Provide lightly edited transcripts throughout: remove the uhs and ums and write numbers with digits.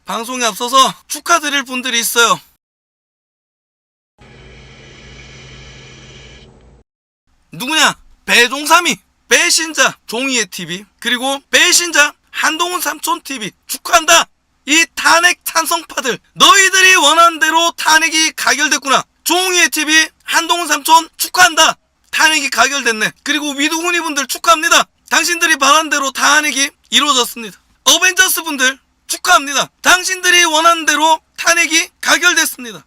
방송에 앞서서 축하드릴 분들이 있어요. 누구냐? 배종삼이, 배신자 종이의 TV, 그리고 배신자 한동훈 삼촌 TV 축하한다. 이 탄핵 찬성파들, 너희들이 원하는 대로 탄핵이 가결됐구나. 종이의 TV 한동훈 삼촌 축하한다. 탄핵이 가결됐네. 그리고 위두훈이 분들 축하합니다. 당신들이 바란 대로 탄핵이 이루어졌습니다. 어벤져스 분들 축하합니다. 당신들이 원하는 대로 탄핵이 가결됐습니다.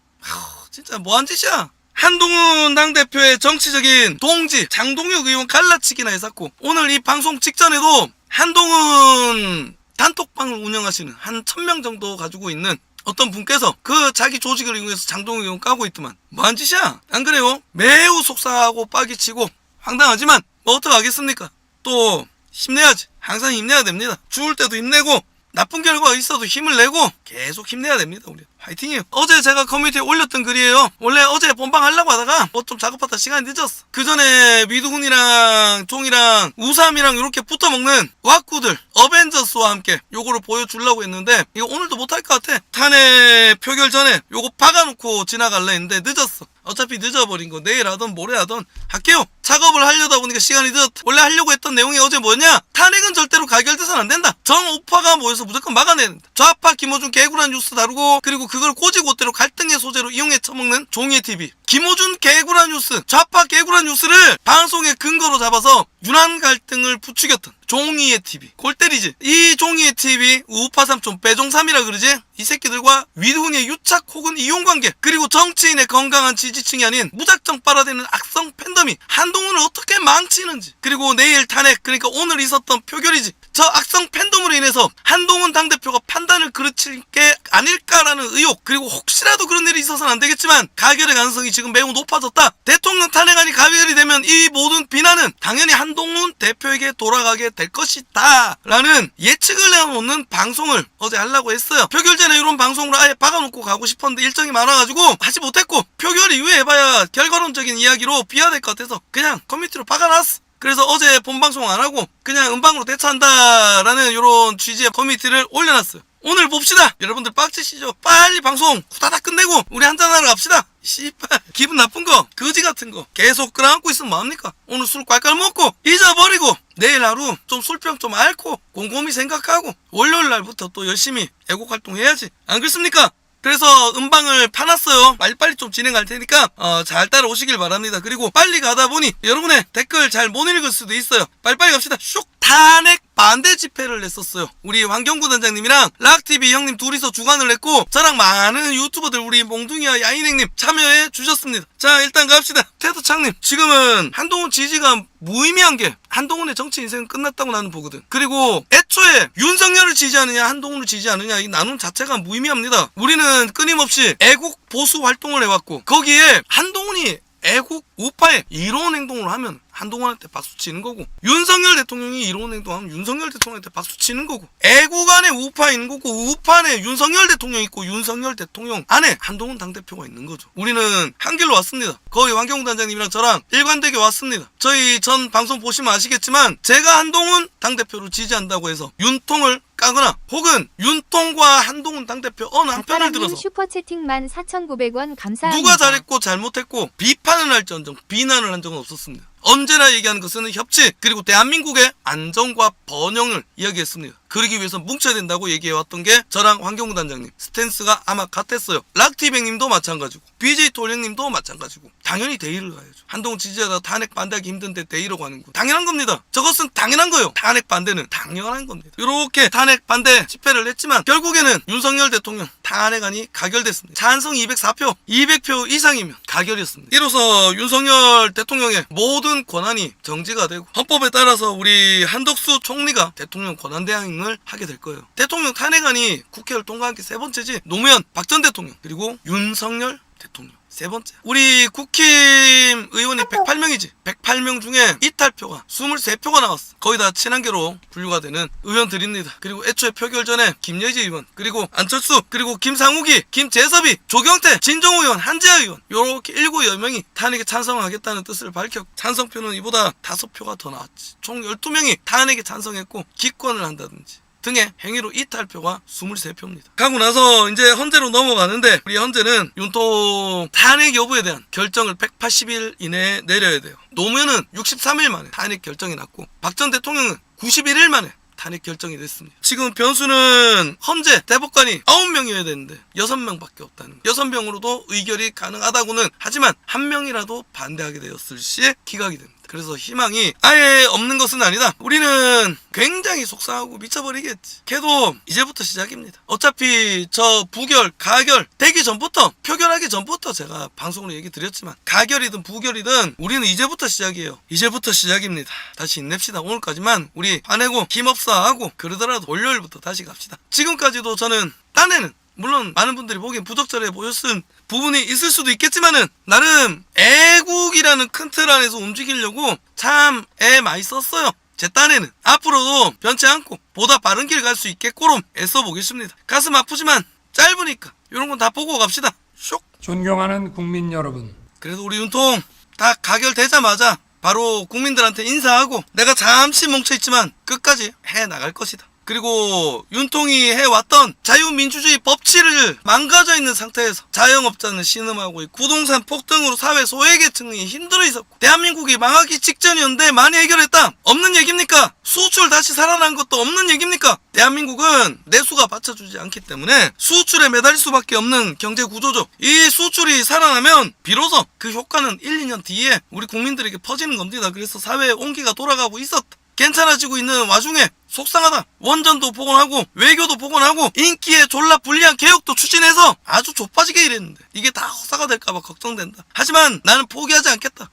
진짜 뭐한 짓이야. 한동훈 당대표의 정치적인 동지 장동혁 의원 갈라치기나 했었고, 오늘 이 방송 직전에도 한동훈 단톡방을 운영하시는 한 1000명 정도 가지고 있는 어떤 분께서 그 자기 조직을 이용해서 장동혁 의원 까고 있더만. 뭐한 짓이야. 안 그래요? 매우 속상하고 빠기치고 황당하지만 뭐 어떡하겠습니까. 또 힘내야지. 항상 힘내야 됩니다. 죽을 때도 힘내고 나쁜 결과가 있어도 힘을 내고 계속 힘내야 됩니다. 우리 화이팅이에요. 어제 제가 커뮤니티에 올렸던 글이에요. 원래 어제 본방 하려고 하다가 뭐 좀 작업하다 시간이 늦었어. 그 전에 위두훈이랑 종이랑 우삼이랑 이렇게 붙어먹는 왁구들 어벤져스와 함께 요거를 보여주려고 했는데 이거 오늘도 못할 것 같아. 탄핵 표결 전에 요거 박아놓고 지나갈라 했는데 늦었어. 어차피 늦어버린 거 내일 하던 모레 하던 할게요. 작업을 하려다 보니까 시간이 늦었다. 원래 하려고 했던 내용이 어제 뭐냐? 탄핵은 절대로 가결돼서는 안 된다. 정우파가 모여서 무조건 막아내야 된다. 좌파 김어준 개구란 뉴스 다루고, 그리고 그걸 꼬지고대로 갈등의 소재로 이용해 처먹는 종이의 TV. 김어준 개구란 뉴스, 좌파 개구란 뉴스를 방송의 근거로 잡아서 유난 갈등을 부추겼던 종이의 TV. 골 때리지. 이 종이의 TV 우파 삼촌 배종삼이라 그러지? 이 새끼들과 위두훈의 유착 혹은 이용관계, 그리고 정치인의 건강한 지지층이 아닌 무작정 빨아대는 악성 팬덤이 한동훈을 어떻게 망치는지, 그리고 내일 탄핵, 그러니까 오늘 있었던 표결이지. 저 악성 팬덤으로 인해서 한동훈 당대표가 판단을 그르칠 게 아닐까라는 의혹, 그리고 혹시라도 그런 일이 있어서는 안 되겠지만 가결의 가능성이 지금 매우 높아졌다. 대통령 탄핵안이 가결이 되면 이 모든 비난은 당연히 한동훈 대표에게 돌아가게 될 것이다 라는 예측을 내놓는 방송을 어제 하려고 했어요. 표결 전에 이런 방송으로 아예 박아놓고 가고 싶었는데 일정이 많아가지고 하지 못했고, 표결 이후에 해봐야 결과론적인 이야기로 비화될 것 같아서 그냥 커뮤니티로 박아놨어. 그래서 어제 본방송 안하고 그냥 음방으로 대처한다라는 이런 취지의 커뮤니티를 올려놨어요. 오늘 봅시다. 여러분들 빡치시죠? 빨리 방송 후다닥 끝내고 우리 한잔하러 갑시다. 씨발 기분 나쁜 거, 거지 같은 거 계속 끌어안고 있으면 뭐합니까? 오늘 술 깔깔 먹고 잊어버리고 내일 하루 좀 술병 좀 앓고 곰곰이 생각하고 월요일 날부터 또 열심히 애국활동 해야지. 안 그렇습니까? 그래서 음방을 파놨어요. 빨리빨리 좀 진행할 테니까 잘 따라오시길 바랍니다. 그리고 빨리 가다 보니 여러분의 댓글 잘 못 읽을 수도 있어요. 빨리빨리 갑시다. 슉! 탄핵 반대 집회를 냈었어요. 우리 황경구 단장님이랑 락TV 형님 둘이서 주관을 했고, 저랑 많은 유튜버들, 우리 몽둥이와 야인행님 참여해 주셨습니다. 자, 일단 갑시다. 테드창님, 지금은 한동훈 지지가 무의미한 게 한동훈의 정치 인생은 끝났다고 나는 보거든. 그리고 애초에 윤석열을 지지하느냐 한동훈을 지지하느냐 이 나눔 자체가 무의미합니다. 우리는 끊임없이 애국 보수 활동을 해왔고, 거기에 한동훈이 애국 우파의 이로운 행동을 하면 한동훈한테 박수 치는 거고, 윤석열 대통령이 이로운 행동하면 윤석열 대통령한테 박수 치는 거고, 애국 안에 우파 있는 거고, 우파 안에 윤석열 대통령 있고, 윤석열 대통령 안에 한동훈 당대표가 있는 거죠. 우리는 한 길로 왔습니다. 거의 황경훈 단장님이랑 저랑 일관되게 왔습니다. 저희 전 방송 보시면 아시겠지만 제가 한동훈 당대표를 지지한다고 해서 윤통을 까거나 혹은 윤통과 한동훈 당대표 어느 한 편을 들어서 슈퍼채팅만 4,900원 감사합니다. 누가 잘했고 잘못했고 비판을 할지언정 비난을 한 적은 없었습니다. 언제나 얘기하는 것은 협치, 그리고 대한민국의 안정과 번영을 이야기했습니다. 그러기 위해서 뭉쳐야 된다고 얘기해왔던 게 저랑 황경훈 단장님 스탠스가 아마 같았어요. 락티백님도 마찬가지고 BJ 톨령님도 마찬가지고 당연히 대의를 가야죠. 한동훈 지지자가 탄핵 반대하기 힘든데 대의로 가는 거 당연한 겁니다. 저것은 당연한 거예요. 탄핵 반대는 당연한 겁니다. 이렇게 탄핵 반대 집회를 했지만 결국에는 윤석열 대통령 탄핵안이 가결됐습니다. 찬성 204표, 200표 이상이면 가결이었습니다. 이로써 윤석열 대통령의 모든 권한이 정지가 되고 헌법에 따라서 우리 한덕수 총리가 대통령 권한대행을 하게 될 거예요. 대통령 탄핵안이 국회를 통과한 게 세 번째지. 노무현, 박 전 대통령, 그리고 윤석열 대통령. 세 번째. 우리 국힘 의원이 108명이지. 108명 중에 이탈표가 23표가 나왔어. 거의 다 친한계로 분류가 되는 의원들입니다. 그리고 애초에 표결 전에 김예지 의원, 그리고 안철수, 그리고 김상욱이, 김재섭이, 조경태, 진정호 의원, 한지아 의원 요렇게 7-8명이 탄핵에 찬성하겠다는 뜻을 밝혔고, 찬성표는 이보다 5표가 더 나왔지. 총 12명이 탄핵에 찬성했고 기권을 한다든지 등의 행위로 이탈표가 23표입니다. 가고 나서 이제 헌재로 넘어가는데 우리 헌재는 윤통 탄핵 여부에 대한 결정을 180일 이내에 내려야 돼요. 노무현은 63일 만에 탄핵 결정이 났고 박 전 대통령은 91일 만에 탄핵 결정이 됐습니다. 지금 변수는 헌재 대법관이 9명이어야 되는데 6명밖에 없다는 거예요. 6명으로도 의결이 가능하다고는 하지만 1명이라도 반대하게 되었을 시에 기각이 됩니다. 그래서 희망이 아예 없는 것은 아니다. 우리는 굉장히 속상하고 미쳐버리겠지. 걔도 이제부터 시작입니다. 어차피 저 부결, 가결 되기 전부터, 표결하기 전부터 제가 방송으로 얘기 드렸지만 가결이든 부결이든 우리는 이제부터 시작이에요. 이제부터 시작입니다. 다시 힘냅시다. 오늘까지만 우리 화내고 힘없어 하고 그러더라도 월요일부터 다시 갑시다. 지금까지도 저는 딴에는 물론 많은 분들이 보기엔 부적절해 보였은 부분이 있을 수도 있겠지만은 나름 애국이라는 큰 틀 안에서 움직이려고 참 애 많이 썼어요. 제 딴에는 앞으로도 변치 않고 보다 바른 길 갈 수 있게꼬름 애써 보겠습니다. 가슴 아프지만 짧으니까 이런 건 다 보고 갑시다. 쇽. 존경하는 국민 여러분, 그래도 우리 윤통 다 가결되자마자 바로 국민들한테 인사하고 내가 잠시 멈춰있지만 끝까지 해나갈 것이다. 그리고 윤통이 해왔던 자유민주주의 법치를 망가져 있는 상태에서 자영업자는 신음하고 부동산 폭등으로 사회 소외계층이 힘들어 있었고 대한민국이 망하기 직전이었는데 많이 해결했다. 없는 얘기입니까? 수출 다시 살아난 것도 없는 얘기입니까? 대한민국은 내수가 받쳐주지 않기 때문에 수출에 매달릴 수밖에 없는 경제 구조죠. 이 수출이 살아나면 비로소 그 효과는 1, 2년 뒤에 우리 국민들에게 퍼지는 겁니다. 그래서 사회의 온기가 돌아가고 있었다. 괜찮아지고 있는 와중에 속상하다. 원전도 복원하고 외교도 복원하고 인기에 졸라 불리한 개혁도 추진해서 아주 좆빠지게 일했는데 이게 다 허사가 될까봐 걱정된다. 하지만 나는 포기하지 않겠다.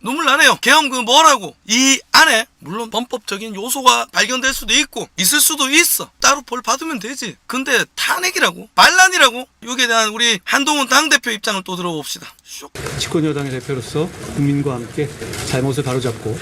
눈물 나네요. 계엄 그 뭐라고 이 안에 물론 범법적인 요소가 발견될 수도 있고 있을 수도 있어. 따로 벌 받으면 되지. 근데 탄핵이라고 반란이라고 여기에 대한 우리 한동훈 당대표 입장을 또 들어봅시다. 쇽. 집권여당의 대표로서 국민과 함께 잘못을 바로잡고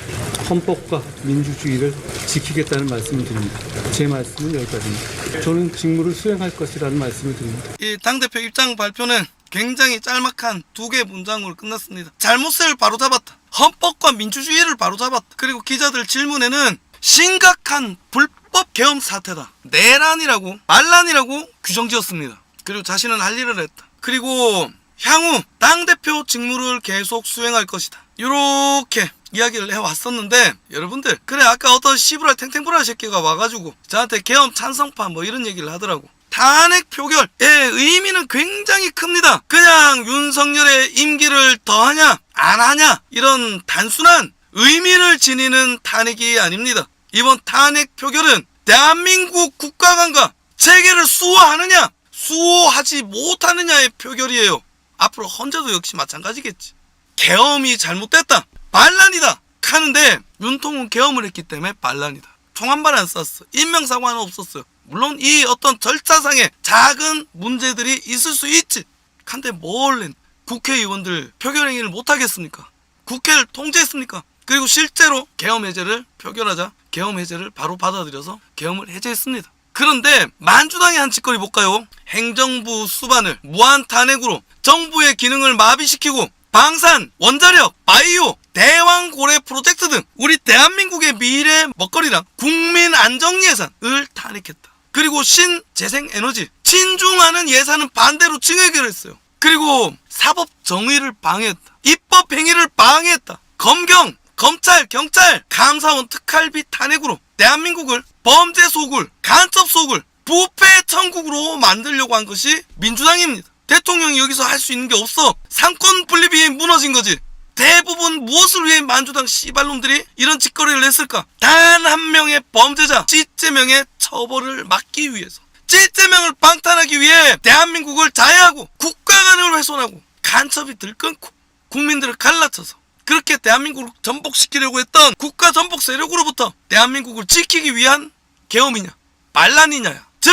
헌법과 민주주의를 지키겠다는 말씀을 드립니다. 제 말씀은 여기까지입니다. 저는 직무를 수행할 것이라는 말씀을 드립니다. 이 당대표 입장 발표는 굉장히 짤막한 2개 문장으로 끝났습니다. 잘못을 바로잡았다. 헌법과 민주주의를 바로잡았다. 그리고 기자들 질문에는 심각한 불법 계엄 사태다. 내란이라고 반란이라고 규정지었습니다. 그리고 자신은 할 일을 했다. 그리고 향후 당대표 직무를 계속 수행할 것이다. 이렇게 이야기를 해왔었는데 여러분들 그래 아까 어떤 시부랄 탱탱부랄 새끼가 와가지고 저한테 계엄 찬성파 뭐 이런 얘기를 하더라고. 탄핵 표결의 의미는 굉장히 큽니다. 그냥 윤석열의 임기를 더하냐 안 하냐 이런 단순한 의미를 지니는 탄핵이 아닙니다. 이번 탄핵 표결은 대한민국 국가관과 체계를 수호하느냐 수호하지 못하느냐의 표결이에요. 앞으로 헌재도 역시 마찬가지겠지. 계엄이 잘못됐다 반란이다 하는데 윤통은 계엄을 했기 때문에 반란이다. 총 한 발 안 쐈어. 인명사고는 없었어요. 물론 이 어떤 절차상의 작은 문제들이 있을 수 있지. 근데 뭘 국회의원들 표결행위를 못하겠습니까? 국회를 통제했습니까? 그리고 실제로 계엄 해제를 표결하자 계엄 해제를 바로 받아들여서 계엄을 해제했습니다. 그런데 만주당의 한 짓거리 볼까요? 행정부 수반을 무한 탄핵으로 정부의 기능을 마비시키고 방산, 원자력, 바이오, 대왕고래 프로젝트 등 우리 대한민국의 미래 먹거리랑 국민 안정 예산을 탄핵했다. 그리고 신재생에너지 친중하는 예산은 반대로 증액을 했어요. 그리고 사법 정의를 방해했다. 입법 행위를 방해했다. 검경, 검찰, 경찰, 감사원 특활비 탄핵으로 대한민국을 범죄 소굴, 간첩 소굴, 부패 천국으로 만들려고 한 것이 민주당입니다. 대통령이 여기서 할 수 있는 게 없어. 상권 분립이 무너진 거지. 대부분 무엇을 위해 만주당 씨발놈들이 이런 짓거리를 했을까? 단 한 명의 범죄자 찌제명의 처벌을 막기 위해서, 찌제명을 방탄하기 위해 대한민국을 자해하고 국가관을 훼손하고 간첩이 들끓고 국민들을 갈라쳐서 그렇게 대한민국을 전복시키려고 했던 국가 전복 세력으로부터 대한민국을 지키기 위한 계엄이냐 반란이냐야. 즉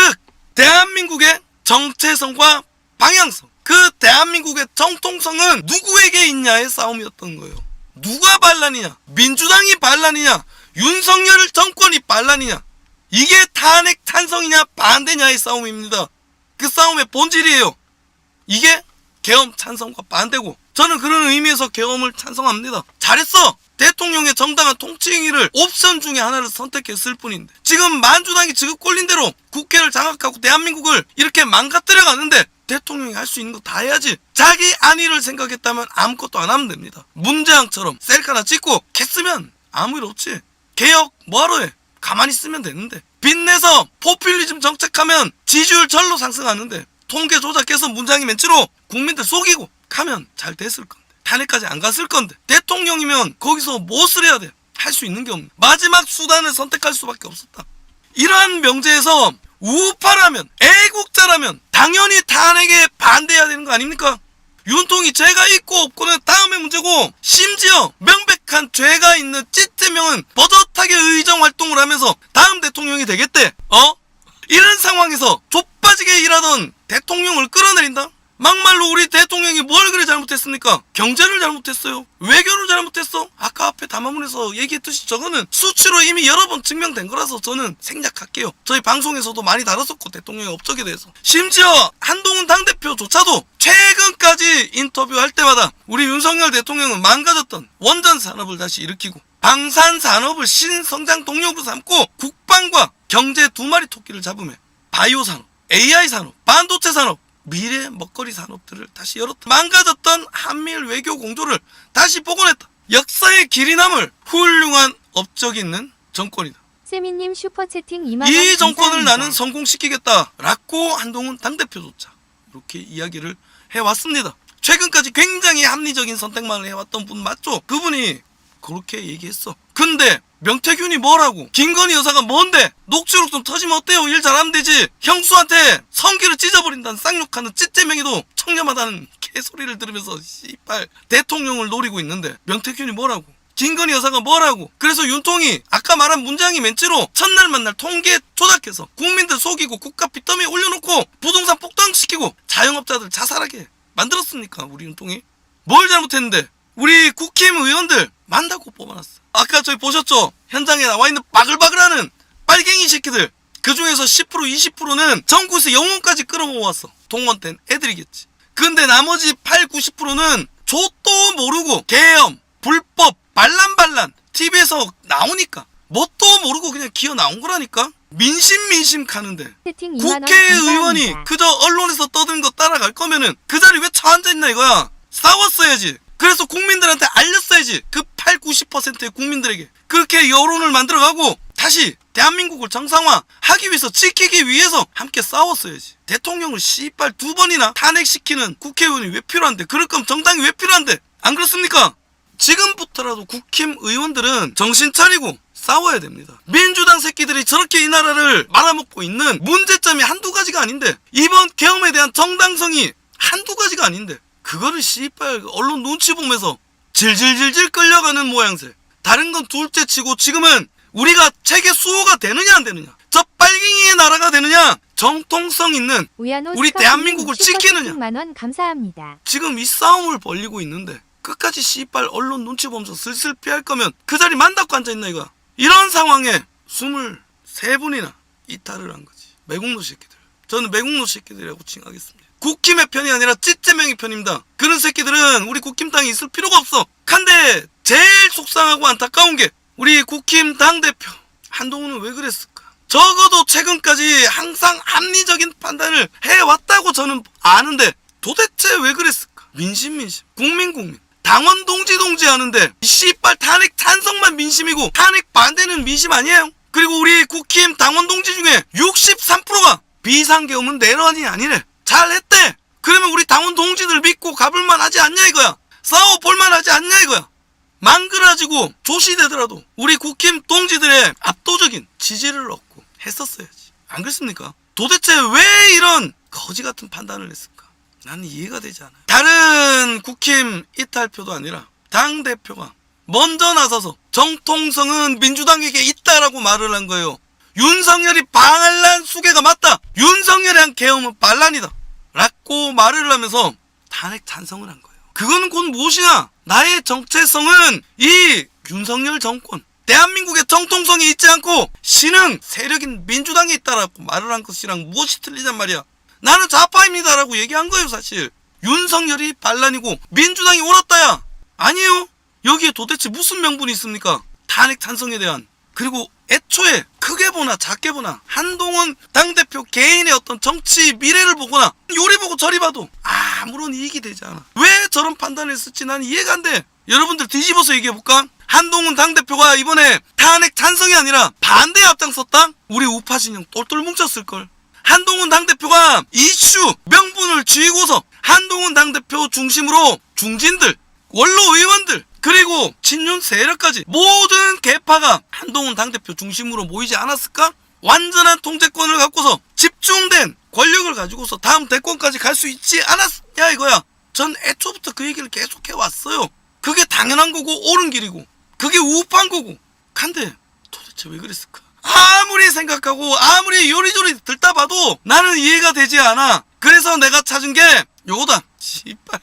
대한민국의 정체성과 방향성, 그 대한민국의 정통성은 누구에게 있냐의 싸움이었던 거예요. 누가 반란이냐? 민주당이 반란이냐? 윤석열 정권이 반란이냐? 이게 탄핵 찬성이냐 반대냐의 싸움입니다. 그 싸움의 본질이에요. 이게 계엄 찬성과 반대고 저는 그런 의미에서 계엄을 찬성합니다. 잘했어. 대통령의 정당한 통치행위를 옵션 중에 하나를 선택했을 뿐인데 지금 만주당이 지금 꼴린 대로 국회를 장악하고 대한민국을 이렇게 망가뜨려 가는데 대통령이 할 수 있는 거 다 해야지. 자기 안위를 생각했다면 아무것도 안 하면 됩니다. 문재왕처럼 셀카 하나 찍고 캤으면 아무 일 없지. 개혁 뭐하러 해. 가만히 있으면 되는데. 빚내서 포퓰리즘 정책하면 지지율 절로 상승하는데 통계 조작해서 문장이 멘치로 국민들 속이고 가면 잘 됐을 건데 탄핵까지 안 갔을 건데 대통령이면 거기서 무엇을 해야 돼? 할 수 있는 게 없네. 마지막 수단을 선택할 수밖에 없었다. 이러한 명제에서 우파라면 애국자라면 당연히 탄핵에 반대해야 되는 거 아닙니까? 윤통이 죄가 있고 없고는 다음의 문제고 심지어 명백한 죄가 있는 찌찌명은 버젓하게 의정활동을 하면서 다음 대통령이 되겠대. 이런 상황에서 좆빠지게 일하던 대통령을 끌어내린다? 막말로 우리 대통령이 뭘 그리 잘못했습니까? 경제를 잘못했어요. 외교를 잘못했어. 아까 앞에 담화문에서 얘기했듯이 저거는 수치로 이미 여러 번 증명된 거라서 저는 생략할게요. 저희 방송에서도 많이 다뤘었고 대통령의 업적에 대해서. 심지어 한동훈 당대표조차도 최근까지 인터뷰할 때마다 우리 윤석열 대통령은 망가졌던 원전 산업을 다시 일으키고 방산 산업을 신성장 동력으로 삼고 국방과 경제 두 마리 토끼를 잡으며 바이오 산업, AI 산업, 반도체 산업, 미래 먹거리 산업들을 다시 열었다. 망가졌던 한미일 외교 공조를 다시 복원했다. 역사의 길이 남을 훌륭한 업적이 있는 정권이다. 세미님 슈퍼채팅 2만원 이 정권을 감사합니다. 나는 성공시키겠다 라고 한동훈 당대표조차 이렇게 이야기를 해왔습니다. 최근까지 굉장히 합리적인 선택만을 해왔던 분 맞죠? 그분이 그렇게 얘기했어. 근데 명태균이 뭐라고? 김건희 여사가 뭔데? 녹취록 좀 터지면 어때요? 일 잘하면 되지. 형수한테 성기를 찢어버린다는 쌍욕하는 찌찌맹이도 청렴하다는 개소리를 들으면서 씨발 대통령을 노리고 있는데 명태균이 뭐라고? 김건희 여사가 뭐라고? 그래서 윤통이 아까 말한 문장이 멘트로 첫날 만날 통계 조작해서 국민들 속이고 국가 빚더미에 올려놓고 부동산 폭등시키고 자영업자들 자살하게 만들었습니까? 우리 윤통이? 뭘 잘못했는데? 우리 국힘 의원들 만다고 뽑아놨어. 아까 저희 보셨죠? 현장에 나와있는 바글바글하는 빨갱이 새끼들. 그 중에서 10% 20%는 전국에서 영혼까지 끌어모았어. 동원된 애들이겠지. 근데 나머지 8, 90%는 좆도 모르고 계엄, 불법, 반란반란 TV에서 나오니까 뭣도 모르고 그냥 기어 나온 거라니까. 민심 가는데 채팅 2만원 국회의원이 감사합니다. 그저 언론에서 떠드는 거 따라갈 거면은 그 자리 왜 처앉아있나 이거야. 싸웠어야지. 그래서 국민들한테 알렸어야지. 그 8, 90%의 국민들에게. 그렇게 여론을 만들어가고 다시 대한민국을 정상화하기 위해서 지키기 위해서 함께 싸웠어야지. 대통령을 씨발 2번이나 탄핵시키는 국회의원이 왜 필요한데? 그럴 거면 정당이 왜 필요한데? 안 그렇습니까? 지금부터라도 국힘 의원들은 정신 차리고 싸워야 됩니다. 민주당 새끼들이 저렇게 이 나라를 말아먹고 있는 문제점이 한두 가지가 아닌데 이번 계엄에 대한 정당성이 한두 가지가 아닌데 그거를 씨발 언론 눈치 보면서 질질질질 끌려가는 모양새. 다른 건 둘째치고 지금은 우리가 체계 수호가 되느냐 안 되느냐, 저 빨갱이의 나라가 되느냐, 정통성 있는 우야노 우리 대한민국을 지키느냐. 10만원 감사합니다. 지금 이 싸움을 벌리고 있는데 끝까지 씨발 언론 눈치 보면서 슬슬 피할 거면 그 자리 만닫고 앉아있나 이거야. 이런 상황에 23분이나 이탈을 한 거지. 매국노 새끼들. 저는 매국노 새끼들이라고 칭하겠습니다. 국힘의 편이 아니라 찌찌명의 편입니다. 그런 새끼들은 우리 국힘당에 있을 필요가 없어. 근데 제일 속상하고 안타까운 게 우리 국힘 당대표 한동훈은 왜 그랬을까? 적어도 최근까지 항상 합리적인 판단을 해왔다고 저는 아는데 도대체 왜 그랬을까? 민심 국민 당원 동지 하는데 씨발 탄핵 찬성만 민심이고 탄핵 반대는 민심 아니에요? 그리고 우리 국힘 당원 동지 중에 63%가 비상계엄은 내란이 아니래. 잘했대. 그러면 우리 당원 동지들 믿고 가볼만 하지 않냐 이거야. 싸워볼만 하지 않냐 이거야. 망그라지고 조시되더라도 우리 국힘 동지들의 압도적인 지지를 얻고 했었어야지. 안 그렇습니까? 도대체 왜 이런 거지 같은 판단을 했을까? 나는 이해가 되지 않아요. 다른 국힘 이탈표도 아니라 당대표가 먼저 나서서 정통성은 민주당에게 있다라고 말을 한 거예요. 윤석열이 반란 수괴가 맞다. 윤석열이 한 계엄은 반란이다. 라고 말을 하면서 탄핵 찬성을 한 거예요. 그거는 곧 무엇이냐? 나의 정체성은 이 윤석열 정권, 대한민국의 정통성이 있지 않고 신흥 세력인 민주당에 있다라고 말을 한 것이랑 무엇이 틀리냔 말이야. 나는 좌파입니다라고 얘기한 거예요. 사실 윤석열이 반란이고 민주당이 옳았다야. 아니에요. 여기에 도대체 무슨 명분이 있습니까? 탄핵 찬성에 대한. 그리고 애초에 크게 보나 작게 보나 한동훈 당대표 개인의 어떤 정치 미래를 보거나 요리 보고 저리 봐도 아무런 이익이 되지 않아. 왜 저런 판단을 했을지 난 이해가 안 돼. 여러분들 뒤집어서 얘기해볼까? 한동훈 당대표가 이번에 탄핵 찬성이 아니라 반대에 앞장섰다? 우리 우파 진영 똘똘 뭉쳤을걸. 한동훈 당대표가 이슈 명분을 쥐고서 한동훈 당대표 중심으로 중진들, 원로 의원들, 그리고 친윤 세력까지 모든 계파가 한동훈 당대표 중심으로 모이지 않았을까? 완전한 통제권을 갖고서 집중된 권력을 가지고서 다음 대권까지 갈 수 있지 않았냐 이거야. 전 애초부터 그 얘기를 계속해 왔어요. 그게 당연한 거고 옳은 길이고 그게 우파인 거고. 근데 도대체 왜 그랬을까? 아무리 생각하고 아무리 요리조리 듣다 봐도 나는 이해가 되지 않아. 그래서 내가 찾은 게 요거다. 씨발.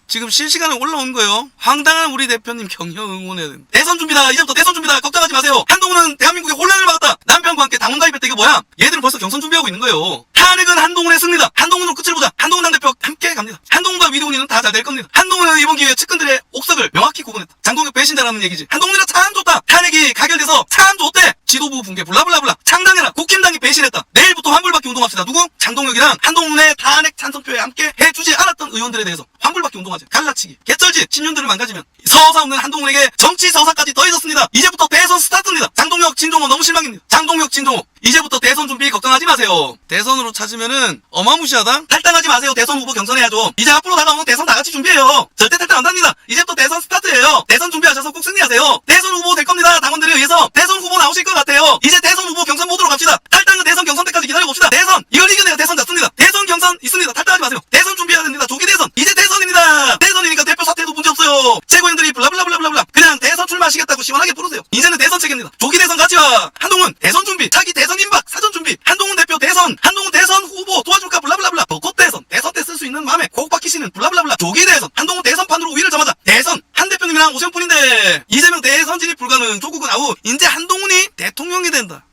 지금 실시간에 올라온 거예요. 황당한 우리 대표님 격려 응원해야 된다. 대선 준비다. 이제부터 대선 준비다. 걱정하지 마세요. 한동훈은 대한민국의 혼란을 막았다. 남편과 함께 당원 가입했다. 이게 뭐야? 얘들은 벌써 경선 준비하고 있는 거예요. 탄핵은 한동훈의 승리다. 한동훈으로 끝을 보자. 한동훈 당대표 함께 갑니다. 한동훈과 위도훈이는 다 잘 될 겁니다. 한동훈은 이번 기회에 측근들의 옥석을 명확히 구분했다. 장동혁 배신자라는 얘기지. 한동훈이라 참 좋다. 탄핵이 가결돼서 참 좋대. 지도부 붕괴 블라블라블라. 창당해라. 국힘당이 배신했다. 내일부터 환불받기 운동합시다. 누구? 장동혁이랑 한동훈의 탄핵 찬성표에 함께 해주지 않았던 의원들에 대해서 환불받기 운동하자. 갈라치기. 개쩔지. 친윤들을 망가지면 서사 없는 한동훈에게 정치 서사까지 더해졌습니다. 이제부터 대선 스타트입니다. 장동혁, 진종호 너무 실망입니다. 장동혁, 진종호 이제부터 대선 준비 걱정하지 마세요. 대선으로 찾으면은 어마무시하다. 탈당하지 마세요. 대선 후보 경선해야죠. 이제 앞으로 다가오는 대선 다 같이 준비해요. 절대 탈당 안 합니다. 이제부터 대선 스타트예요. 대선 준비하셔서 꼭 승리하세요. 대선 후보 될 겁니다. 당원들에 의해서 대선 후보 나오실 것 같아요. 이제 대선 후보 경선 모드로 갑시다. 탈당은 대선 경선 때까지 기다려봅시다. 대선 이걸 이겨내야 대선 잡습니다. 대선 경선 있습니다. 탈당하지 마세요. 대선 준비해야 됩니다. 조기 대선 이제 대선입니다. 대선이니까 대표 사퇴도 문제없어요. 최고위원들이 블라블라블라블라 그냥 대선 출마하시겠다고 시원하게 부르세요. 이제는 대선 체계입니다. 조기 대선 같이 와. 한동훈 대선 준비 차기 대선 임박 사전 준비 한동훈 대표 대선 한동훈 대선 후보 도와줄까 블라블라블라 벚꽃 대선 대선 때 쓸 수 있는 마음에 꼭 박히시는 블라블라블라 조기 대선 한동훈 대선판으로 위를 점하자. 대선 한 대표님이랑 오세훈뿐인데 이재명 대선 진입 불가능. 조국은 아우 이제 한동훈이 대통령이 된다.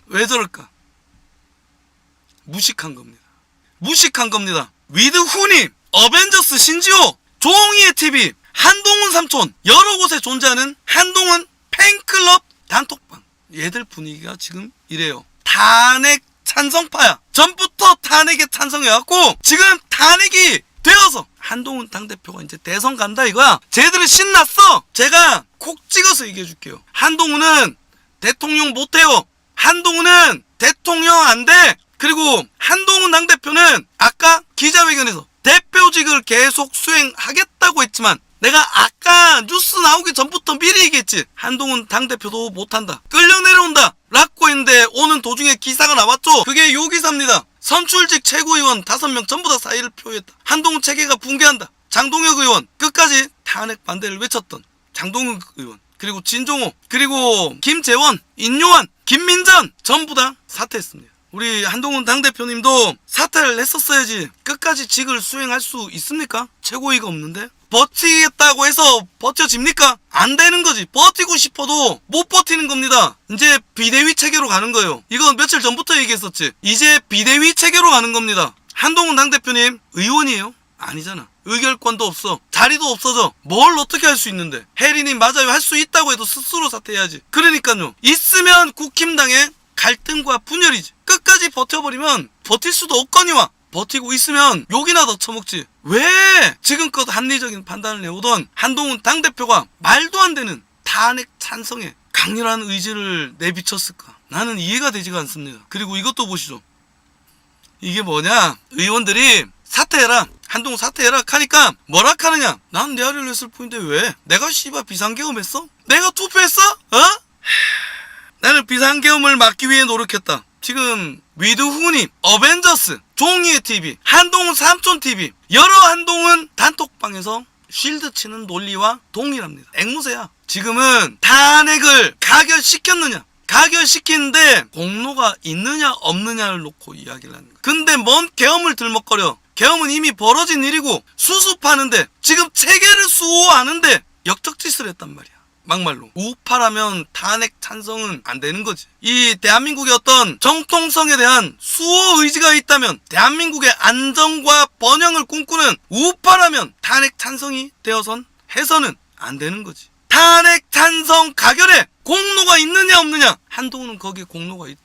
왜 저럴까? 무식한 겁니다. 무식한 겁니다. 위드후님, 어벤져스 신지호, 종이의 TV, 한동훈 삼촌 여러 곳에 존재하는 한동훈 팬클럽 단톡방. 얘들 분위기가 지금 이래요. 탄핵 찬성파야. 전부터 탄핵에 찬성해갖고 지금 탄핵이 되어서 한동훈 당대표가 이제 대선 간다 이거야. 쟤들은 신났어. 제가 콕 찍어서 얘기해줄게요. 한동훈은 대통령 못해요. 한동훈은 대통령 안 돼. 그리고 한동훈 당대표는 아까 기자회견에서 대표직을 계속 수행하겠다고 했지만 내가 아까 뉴스 나오기 전부터 미리 얘기했지. 한동훈 당대표도 못한다. 끌려 내려온다. 라고 했는데 오는 도중에 기사가 나왔죠. 그게 요 기사입니다. 선출직 최고위원 5명 전부 다 사의를 표했다. 한동훈 체계가 붕괴한다. 장동혁 의원 끝까지 탄핵 반대를 외쳤던 장동혁 의원 그리고 진종호 그리고 김재원, 인요한, 김민전 전부 다 사퇴했습니다. 우리 한동훈 당대표님도 사퇴를 했었어야지. 끝까지 직을 수행할 수 있습니까? 최고위가 없는데 버티겠다고 해서 버텨집니까? 안 되는 거지. 버티고 싶어도 못 버티는 겁니다. 이제 비대위 체계로 가는 거예요. 이건 며칠 전부터 얘기했었지. 이제 비대위 체계로 가는 겁니다. 한동훈 당대표님 의원이에요? 아니잖아. 의결권도 없어. 자리도 없어져. 뭘 어떻게 할 수 있는데. 혜린님 맞아요. 할 수 있다고 해도 스스로 사퇴해야지. 그러니까요. 있으면 국힘당의 갈등과 분열이지. 끝까지 버텨버리면 버틸 수도 없거니와 버티고 있으면 욕이나 더 처먹지. 왜 지금껏 합리적인 판단을 내오던 한동훈 당대표가 말도 안 되는 탄핵 찬성에 강렬한 의지를 내비쳤을까? 나는 이해가 되지가 않습니다. 그리고 이것도 보시죠. 이게 뭐냐? 의원들이 사퇴해라. 한동훈 사퇴해라 하니까 뭐라 하느냐? 난 내 할애를 했을 뿐인데 왜? 내가 씨발 비상계엄했어? 내가 투표했어? 어? 나는 비상계엄을 막기 위해 노력했다. 지금 위드후님, 어벤져스, 종이의 TV, 한동훈 삼촌TV 여러 한동훈 단톡방에서 쉴드 치는 논리와 동일합니다. 앵무새야. 지금은 탄핵을 가결시켰느냐 가결시키는데 공로가 있느냐 없느냐를 놓고 이야기를 하는 거야. 근데 뭔 계엄을 들먹거려. 계엄은 이미 벌어진 일이고 수습하는데 지금 체계를 수호하는데 역적짓을 했단 말이야. 막말로 우파라면 탄핵 찬성은 안 되는 거지. 이 대한민국의 어떤 정통성에 대한 수호 의지가 있다면, 대한민국의 안정과 번영을 꿈꾸는 우파라면 탄핵 찬성이 되어선 해서는 안 되는 거지. 탄핵 찬성 가결에 공로가 있느냐 없느냐, 한동훈은 거기에 공로가 있다.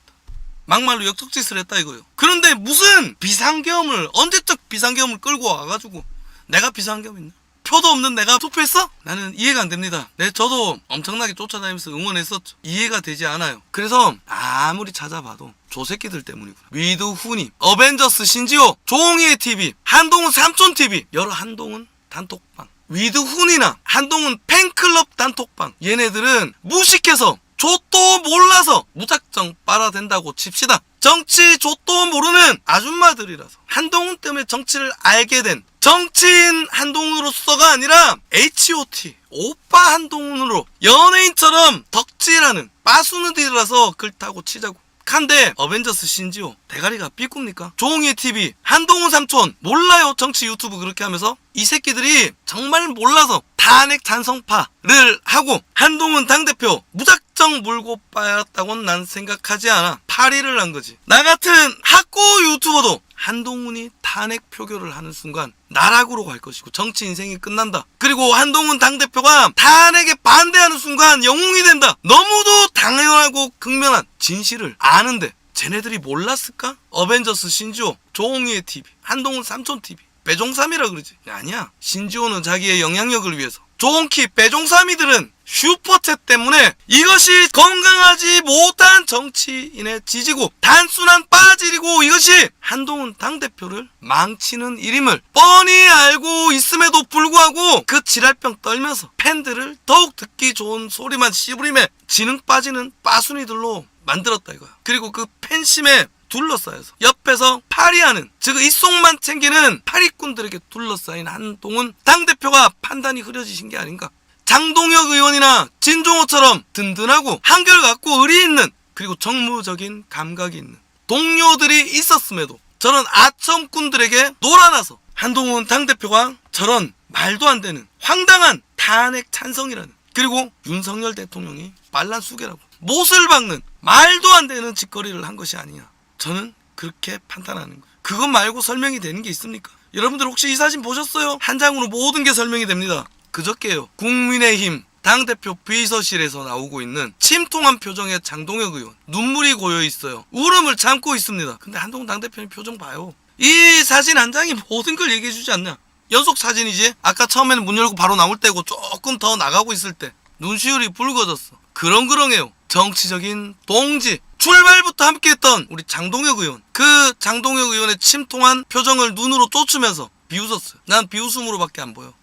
막말로 역적짓을 했다 이거예요. 그런데 무슨 비상계엄을, 언제적 비상계엄을 끌고 와가지고 내가 비상계엄 있나? 표도 없는 내가 투표했어? 나는 이해가 안 됩니다. 저도 엄청나게 쫓아다니면서 응원했었죠. 이해가 되지 않아요. 그래서 아무리 찾아봐도 저 새끼들 때문이구나. 위드훈이, 어벤져스 신지호, 조홍희의 TV, 한동훈 삼촌 TV, 여러 한동훈 단톡방, 위드훈이나 한동훈 팬클럽 단톡방, 얘네들은 무식해서 좆도 몰라서 무작정 빨아댄다고 칩시다. 정치 좆도 모르는 아줌마들이라서 한동훈 때문에 정치를 알게 된 정치인 한동훈으로서가 아니라 H.O.T. 오빠 한동훈으로 연예인처럼 덕질하는 빠수는들이라서 그렇다고 치자고. 한데 어벤져스 신지호 대가리가 삐꿉니까? 조홍희 TV, 한동훈 삼촌 몰라요. 정치 유튜브 그렇게 하면서 이 새끼들이 정말 몰라서 탄핵 찬성파를 하고 한동훈 당대표 무작정 물고 빠였다고는 난 생각하지 않아. 파리를 한 거지. 나 같은 학고 유튜버도 한동훈이 탄핵 표결을 하는 순간 나락으로 갈 것이고 정치 인생이 끝난다. 그리고 한동훈 당대표가 탄핵에 반대하는 순간 영웅이 된다. 너무도 당연하고 극명한 진실을 아는데 쟤네들이 몰랐을까? 어벤져스 신지호, 조홍희의 TV, 한동훈 삼촌 TV, 배종삼이라 그러지. 아니야. 신지호는 자기의 영향력을 위해서, 조홍희, 배종삼이들은 슈퍼챗 때문에 이것이 건강하지 못한 정치인의 지지고 단순한 빠질이고 이것이 한동훈 당대표를 망치는 일임을 뻔히 알고 있음에도 불구하고 그 지랄병 떨면서 팬들을 더욱 듣기 좋은 소리만 씨부림에 지능 빠지는 빠순이들로 만들었다 이거야. 그리고 그 팬심에 둘러싸여서 옆에서 파리하는, 즉 입속만 챙기는 파리꾼들에게 둘러싸인 한동훈 당대표가 판단이 흐려지신 게 아닌가. 장동혁 의원이나 진종호처럼 든든하고 한결같고 의리 있는, 그리고 정무적인 감각이 있는 동료들이 있었음에도 저런 아첨꾼들에게 놀아나서 한동훈 당대표가 저런 말도 안 되는 황당한 탄핵 찬성이라는, 그리고 윤석열 대통령이 빨란 수개라고 못을 박는 말도 안 되는 짓거리를 한 것이 아니냐. 저는 그렇게 판단하는 거예요. 그것 말고 설명이 되는 게 있습니까? 여러분들 혹시 이 사진 보셨어요? 한 장으로 모든 게 설명이 됩니다. 그저께요, 국민의힘 당대표 비서실에서 나오고 있는 침통한 표정의 장동혁 의원, 눈물이 고여 있어요. 울음을 참고 있습니다. 근데 한동훈 당대표님 표정 봐요. 이 사진 한 장이 모든 걸 얘기해 주지 않냐. 연속 사진이지. 아까 처음에는 문 열고 바로 나올 때고 조금 더 나가고 있을 때 눈시울이 붉어졌어. 그렁그렁해요. 정치적인 동지, 출발부터 함께했던 우리 장동혁 의원, 그 장동혁 의원의 침통한 표정을 눈으로 쫓으면서 비웃었어요. 난 비웃음으로밖에 안 보여.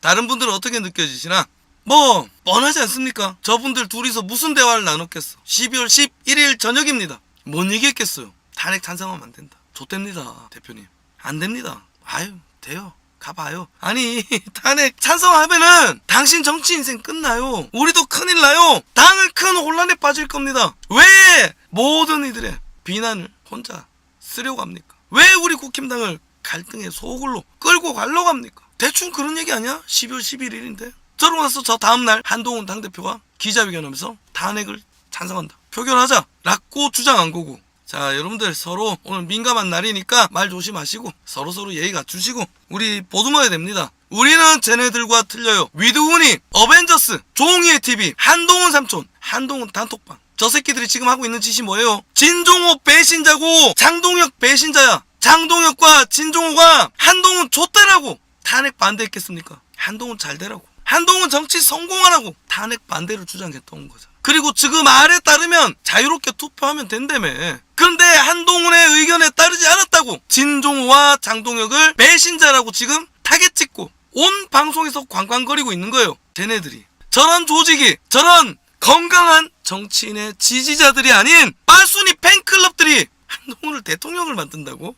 다른 분들은 어떻게 느껴지시나? 뭐 뻔하지 않습니까? 저분들 둘이서 무슨 대화를 나눴겠어. 12월 11일 저녁입니다. 뭔 얘기했겠어요? 탄핵 찬성하면 안 된다. 좋답니다 대표님. 안 됩니다. 아유 돼요. 가봐요. 아니 탄핵 찬성하면은 당신 정치 인생 끝나요. 우리도 큰일 나요. 당은 큰 혼란에 빠질 겁니다. 왜 모든 이들의 비난을 혼자 쓰려고 합니까? 왜 우리 국힘당을 갈등의 소굴로 끌고 가려고 합니까? 대충 그런 얘기 아니야? 12월 11일인데 저러고 나서 저 다음날 한동훈 당대표가 기자회견하면서 탄핵을 찬성한다, 표결하자 라고 주장한 거고. 자 여러분들 서로 오늘 민감한 날이니까 말 조심하시고 서로서로 예의 갖추시고 우리 보듬어야 됩니다. 우리는 쟤네들과 틀려요. 위드훈이, 어벤져스, 조홍희의 TV, 한동훈 삼촌, 한동훈 단톡방, 저 새끼들이 지금 하고 있는 짓이 뭐예요? 진종호 배신자고 장동혁 배신자야. 장동혁과 진종호가 한동훈 좆대라고 탄핵 반대했겠습니까? 한동훈 잘 되라고, 한동훈 정치 성공하라고 탄핵 반대를 주장했던 거죠. 그리고 지금 말에 따르면 자유롭게 투표하면 된다며. 그런데 한동훈의 의견에 따르지 않았다고 진종호와 장동혁을 배신자라고 지금 타겟 찍고 온 방송에서 관광거리고 있는 거예요. 쟤네들이 저런 조직이, 저런 건강한 정치인의 지지자들이 아닌 빠순이 팬클럽들이 한동훈을 대통령을 만든다고?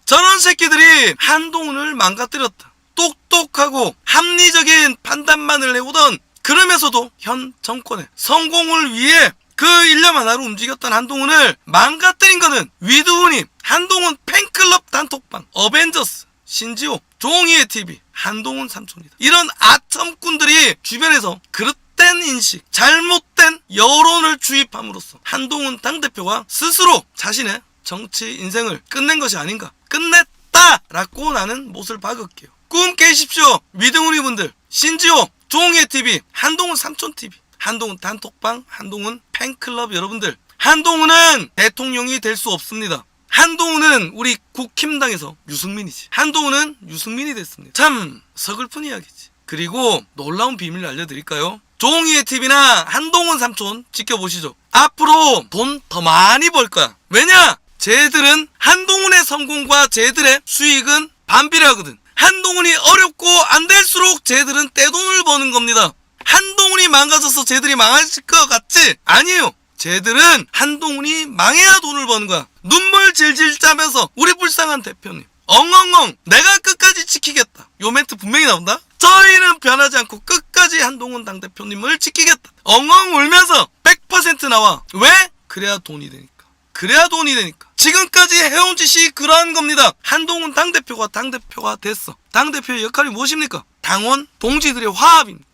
저런 새끼들이 한동훈을 망가뜨렸다. 똑똑하고 합리적인 판단만을 해오던, 그러면서도 현 정권의 성공을 위해 그 일념 하나로 움직였던 한동훈을 망가뜨린 거는 위드훈이, 한동훈 팬클럽 단톡방, 어벤져스, 신지호, 조홍희의 TV, 한동훈 삼촌이다. 이런 아첨꾼들이 주변에서 그릇된 잘못된 인식, 잘못된 여론을 주입함으로써 한동훈 당대표가 스스로 자신의 정치 인생을 끝낸 것이 아닌가, 끝냈다라고 나는 못을 박을게요. 꿈 깨십시오, 위등우리 분들. 신지호, 종이TV, 한동훈 삼촌TV, 한동훈 단톡방, 한동훈 팬클럽 여러분들, 한동훈은 대통령이 될 수 없습니다. 한동훈은 우리 국힘당에서 유승민이지. 한동훈은 유승민이 됐습니다. 참 서글픈 이야기지. 그리고 놀라운 비밀을 알려드릴까요? 종이TV나 한동훈 삼촌 지켜보시죠. 앞으로 돈 더 많이 벌 거야. 왜냐? 쟤들은 한동훈의 성공과 쟤들의 수익은 반비례하거든. 한동훈이 어렵고 안 될수록 쟤들은 떼돈을 버는 겁니다. 한동훈이 망가져서 쟤들이 망하실 것 같지? 아니에요. 쟤들은 한동훈이 망해야 돈을 버는 거야. 눈물 질질 짜면서 우리 불쌍한 대표님, 엉엉엉 내가 끝까지 지키겠다. 요 멘트 분명히 나온다. 저희는 변하지 않고 끝까지 한동훈 당대표님을 지키겠다. 엉엉 울면서 100% 나와. 왜? 그래야 돈이 되니까. 그래야 돈이 되니까. 지금까지 해온 짓이 그러한 겁니다. 한동훈 당대표가 됐어. 당대표의 역할이 무엇입니까? 당원 동지들의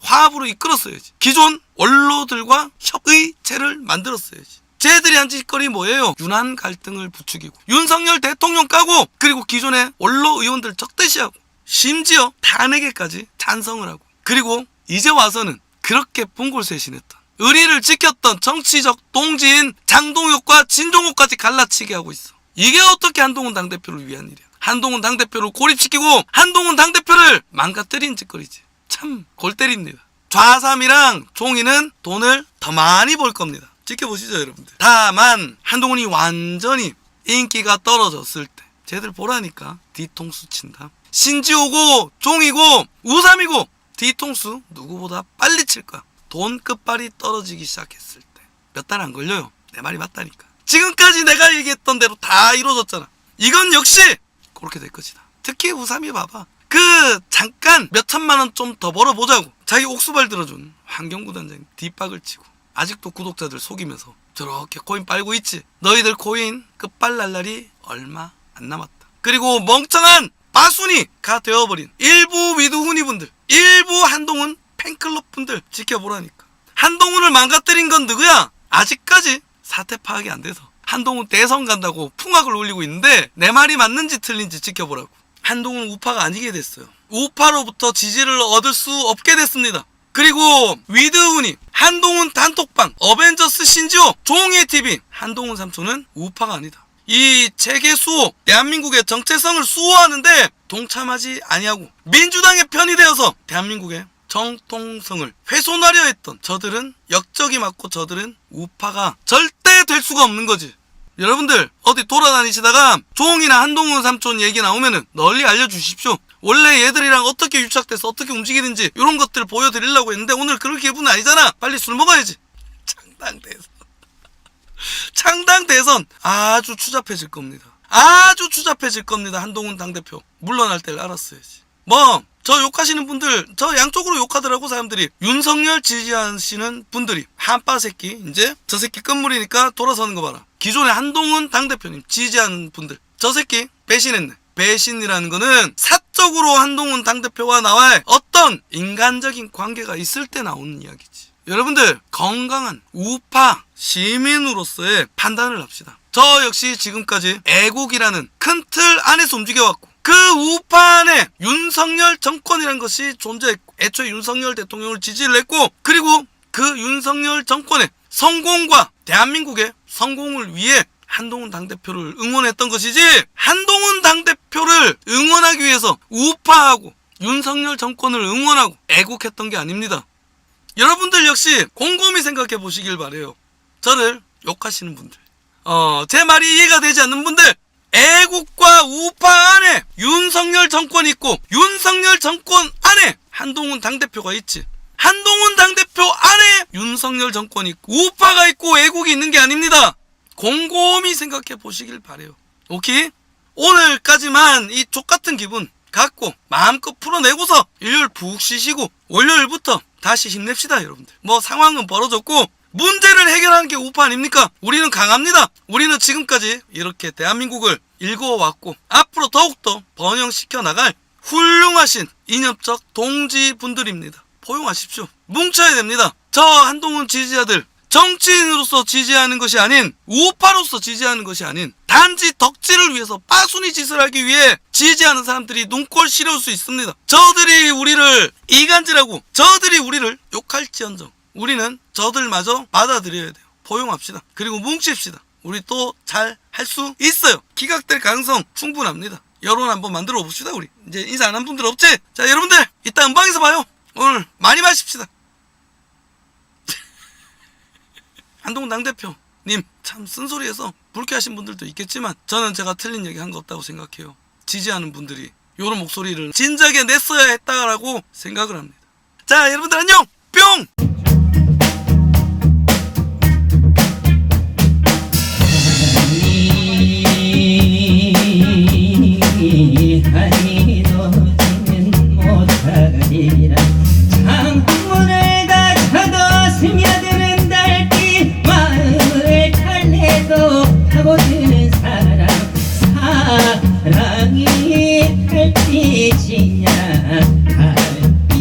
화합으로 이끌었어야지. 기존 원로들과 협의체를 만들었어야지. 쟤들이 한 짓거리 뭐예요? 윤한 갈등을 부추기고, 윤석열 대통령 까고, 그리고 기존의 원로 의원들 적대시하고, 심지어 탄핵에까지 찬성을 하고, 그리고 이제 와서는 그렇게 분골쇄신했던, 의리를 지켰던 정치적 동지인 장동혁과 진종호까지 갈라치게 하고 있어. 이게 어떻게 한동훈 당대표를 위한 일이야. 한동훈 당대표를 고립시키고 한동훈 당대표를 망가뜨린 짓거리지. 참 골 때립니다. 좌삼이랑 종이는 돈을 더 많이 벌 겁니다. 지켜보시죠 여러분들. 다만 한동훈이 완전히 인기가 떨어졌을 때 쟤들 보라니까 뒤통수 친다. 신지호고 종이고 우삼이고 뒤통수 누구보다 빨리 칠 거야. 돈 끝발이 떨어지기 시작했을 때 몇 달 안 걸려요. 내 말이 맞다니까. 지금까지 내가 얘기했던 대로 다 이루어졌잖아. 이건 역시 그렇게 될 것이다. 특히 우삼이 봐봐. 그 잠깐 몇 천만 원 좀 더 벌어보자고 자기 옥수발 들어준 환경부 단장님 뒷박을 치고 아직도 구독자들 속이면서 저렇게 코인 빨고 있지. 너희들 코인 끝발 날 날이 얼마 안 남았다. 그리고 멍청한 빠순이가 되어버린 일부 위두훈이 분들, 일부 한동훈 팬클럽 분들 지켜보라니까. 한동훈을 망가뜨린 건 누구야? 아직까지 사태 파악이 안 돼서 한동훈 대선 간다고 풍악을 울리고 있는데 내 말이 맞는지 틀린지 지켜보라고. 한동훈 우파가 아니게 됐어요. 우파로부터 지지를 얻을 수 없게 됐습니다. 그리고 위드훈이 한동훈 단톡방, 어벤져스 신지호, 종이TV, 한동훈 삼촌은 우파가 아니다. 이 체계 수호, 대한민국의 정체성을 수호하는데 동참하지 아니하고 민주당의 편이 되어서 대한민국의 정통성을 훼손하려 했던 저들은 역적이 맞고 저들은 우파가 절대 될 수가 없는 거지. 여러분들 어디 돌아다니시다가 종이나 한동훈 삼촌 얘기 나오면은 널리 알려주십시오. 원래 얘들이랑 어떻게 유착돼서 어떻게 움직이는지 이런 것들 보여드리려고 했는데 오늘 그럴 기분 아니잖아. 빨리 술 먹어야지. 창당 대선 아주 추잡해질 겁니다. 아주 추잡해질 겁니다. 한동훈 당대표 물러날 때를 알았어야지. 뭐 저 욕하시는 분들, 저 양쪽으로 욕하더라고 사람들이. 윤석열 지지하시는 분들이 한빠 새끼, 이제 저 새끼 끝물이니까 돌아서는 거 봐라. 기존의 한동훈 당대표님 지지하는 분들, 저 새끼 배신했네. 배신이라는 거는 사적으로 한동훈 당대표와 나와의 어떤 인간적인 관계가 있을 때 나오는 이야기지. 여러분들 건강한 우파 시민으로서의 판단을 합시다. 저 역시 지금까지 애국이라는 큰 틀 안에서 움직여왔고 그 우파 안에 윤석열 정권이라는 것이 존재했고 애초에 윤석열 대통령을 지지를 했고 그리고 그 윤석열 정권의 성공과 대한민국의 성공을 위해 한동훈 당대표를 응원했던 것이지, 한동훈 당대표를 응원하기 위해서 우파하고 윤석열 정권을 응원하고 애국했던 게 아닙니다. 여러분들 역시 곰곰이 생각해 보시길 바래요. 저를 욕하시는 분들, 제 말이 이해가 되지 않는 분들, 애국과 우파 안에 윤석열 정권이 있고 윤석열 정권 안에 한동훈 당대표가 있지. 한동훈 당대표 안에 윤석열 정권이 있고 우파가 있고 애국이 있는 게 아닙니다. 곰곰이 생각해 보시길 바래요. 오케이? 오늘까지만 이 족같은 기분 갖고 마음껏 풀어내고서 일요일 푹 쉬시고 월요일부터 다시 힘냅시다 여러분들. 뭐 상황은 벌어졌고 문제를 해결하는 게 우파 아닙니까? 우리는 강합니다. 우리는 지금까지 이렇게 대한민국을 일궈왔고 앞으로 더욱더 번영시켜 나갈 훌륭하신 이념적 동지분들입니다. 포용하십시오. 뭉쳐야 됩니다. 저 한동훈 지지자들, 정치인으로서 지지하는 것이 아닌, 우파로서 지지하는 것이 아닌, 단지 덕질을 위해서 빠순이 짓을 하기 위해 지지하는 사람들이 눈꼴 시려울 수 있습니다. 저들이 우리를 이간질하고 저들이 우리를 욕할지언정 우리는 저들마저 받아들여야 돼요. 포용합시다. 그리고 뭉칩시다. 우리 또 잘 할 수 있어요. 기각될 가능성 충분합니다. 여론 한번 만들어 봅시다. 우리 이제 인사 안 한 분들 없지? 자, 여러분들 이따 음방에서 봐요. 오늘 많이 마십시다. 한동훈 당대표님 참 쓴소리해서 불쾌하신 분들도 있겠지만 저는 제가 틀린 얘기 한 거 없다고 생각해요. 지지하는 분들이 이런 목소리를 진작에 냈어야 했다라고 생각을 합니다. 자, 여러분들 안녕. 뿅.